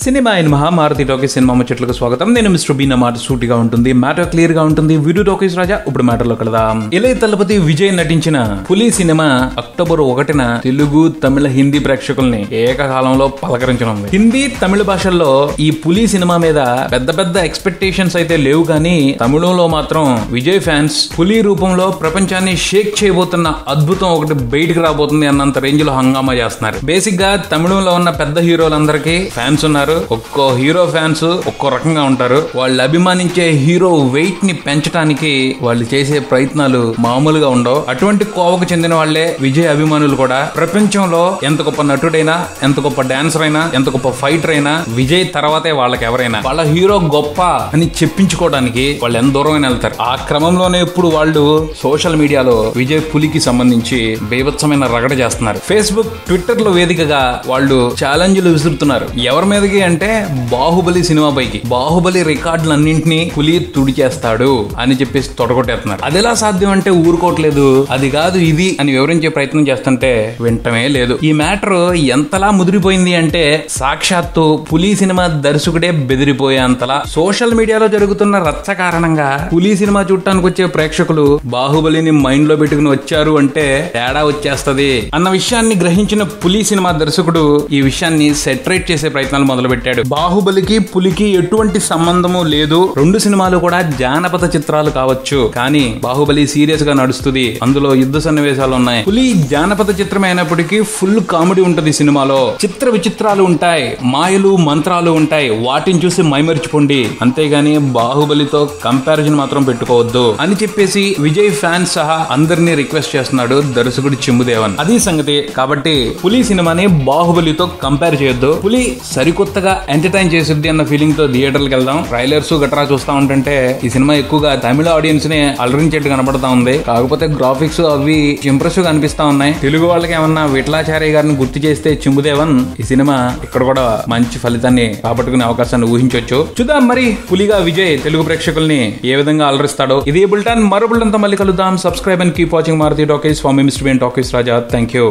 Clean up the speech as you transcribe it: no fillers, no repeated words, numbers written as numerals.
Cinema అయిన మహామారుతి talkies cinema ముచ్చట్లకు స్వాగతం. నేను మిస్టర్ బీన్. మాట సూటిగా ఉంటుంది, మ్యాటర్ క్లియర్ గా ఉంటుంది. వీడియో టాకీస్ రాజా. ఇప్పుడు మ్యాటర్ లో కలదాం. ఇళయ దళపతి విజయ్ నటించిన పులి సినిమా అక్టోబర్ 1న తెలుగు, తమిళ, హిందీ ప్రేక్షకుల్ని ఏకకాలంలో పలకరించనుంది. హిందీ, తమిళ భాషల్లో ఈ పులి సినిమా మీద పెద్ద పెద్ద ఎక్స్పెక్టేషన్స్ అయితే లేవు, కానీ తమిళంలో మాత్రం విజయ్ ఫ్యాన్స్ పులి రూపంలో ప్రపంచాన్ని షేక్ చేయబోతున్న అద్భుతం ఒకటి బయటకు రాబోతుంది అన్నంత రేంజ్ లో హంగామా చేస్తున్నారు. బేసిక్ గా తమిళంలో ఉన్న పెద్ద హీరోలందరికీ ఫ్యాన్స్ ఉన్నారు. ఒక్కో హీరో ఫ్యాన్స్ ఒక్కో రకంగా ఉంటారు. వాళ్ళు అభిమానించే హీరో వెయిట్ ని పెంచడానికి వాళ్ళు చేసే ప్రయత్నాలు మామూలుగా ఉండవు. అటువంటి కోవకు చెందిన వాళ్లే విజయ్ అభిమానులు కూడా. ప్రపంచంలో ఎంత గొప్ప నటుడైనా, ఎంత గొప్ప డాన్సర్ అయినా, ఎంత గొప్ప ఫైటర్ అయినా విజయ్ తర్వాతే వాళ్ళకి ఎవరైనా. వాళ్ళ హీరో గొప్ప అని చెప్పించుకోవడానికి వాళ్ళు ఎంత దూరం వెళ్తారు. ఆ క్రమంలోనే ఇప్పుడు వాళ్ళు సోషల్ మీడియాలో విజయ్ పులికి సంబంధించి బీభత్సమైన రగడ చేస్తున్నారు. ఫేస్బుక్, ట్విట్టర్ లో వేదికగా వాళ్ళు ఛాలెంజ్లు విసురుతున్నారు. ఎవరి మీదకి అంటే బాహుబలి సినిమా పైకి. బాహుబలి రికార్డులన్నింటినీ పులి తుడిచేస్తాడు అని చెప్పేసి తొడగొట్టేస్తున్నారు. అది ఎలా సాధ్యం అంటే ఊరుకోవట్లేదు. అది కాదు ఇది అని వివరించే ప్రయత్నం చేస్తుంటే వింటమే లేదు. ఈ మ్యాటర్ ఎంతలా ముదిరిపోయింది అంటే సాక్షాత్తు పులి సినిమా దర్శకుడే బెదిరిపోయేంతలా సోషల్ మీడియాలో జరుగుతున్న రచ్చ కారణంగా పులి సినిమా చూడటానికి వచ్చే ప్రేక్షకులు బాహుబలిని మైండ్ లో పెట్టుకుని వచ్చారు అంటే తేడా వచ్చేస్తది అన్న విషయాన్ని గ్రహించిన పులి సినిమా దర్శకుడు ఈ విషయాన్ని సెటరేట్ చేసే ప్రయత్నాలు మొదలు పెట్టాడు. బాహుబలికి పులికి ఎటువంటి సంబంధము లేదు. రెండు సినిమాలు కూడా జానపద చిత్రాలు కావచ్చు, కానీ బాహుబలి సీరియస్ గా నడుస్తుంది. అందులో యుద్ధ సన్నివేశాలు ఉన్నాయి. పులి జానపద చిత్రం అయినప్పటికీ ఫుల్ కామెడీ ఉంటది. సినిమాలో చిత్ర విచిత్రాలు ఉంటాయి, మాయలు మంత్రాలు ఉంటాయి. వాటిని చూసి మైమరిచిపోండి, అంతేగాని బాహుబలితో కంపారిజన్ మాత్రం పెట్టుకోవద్దు అని చెప్పేసి విజయ్ ఫ్యాన్స్ సహా అందరినీ రిక్వెస్ట్ చేస్తున్నాడు దర్శకుడు చెంబుదేవన్. అది సంగతి. కాబట్టి పులి సినిమాని బాహుబలితో కంపేర్ చేయొద్దు. పులి సరికొత్తగా ఎంటర్టైన్ చేసిద్ది అన్న ఫీలింగ్ తో థియేటర్కి వెళ్దాం. ట్రైలర్స్ గట్రా చూస్తా ఉంటుంటే ఈ సినిమా ఎక్కువగా తమిళ ఆడియన్స్ ని అలరించేట్టు కనబడతా ఉంది. కాకపోతే గ్రాఫిక్స్ అవి ఇంప్రెసివ్ గా అనిపిస్తా ఉన్నాయి. తెలుగు వాళ్ళకి ఏమన్నా విఠలాచార్య గారిని గుర్తు చేస్తే చెంబుదేవన్ ఈ సినిమా ఇక్కడ కూడా మంచి ఫలితాన్ని రాబట్టుకునే అవకాశాన్ని ఊహించవచ్చు. చూద్దాం మరి పులిగా విజయ్ తెలుగు ప్రేక్షకుల్ని ఏ విధంగా అలరిస్తాడో. ఇది బుల్టన్. మరో బుల్టన్ తో మళ్ళీ కలుద్దాం. Subscribe and keep watching Maruti talkies. For me mister bean talkies Raja. Thank you.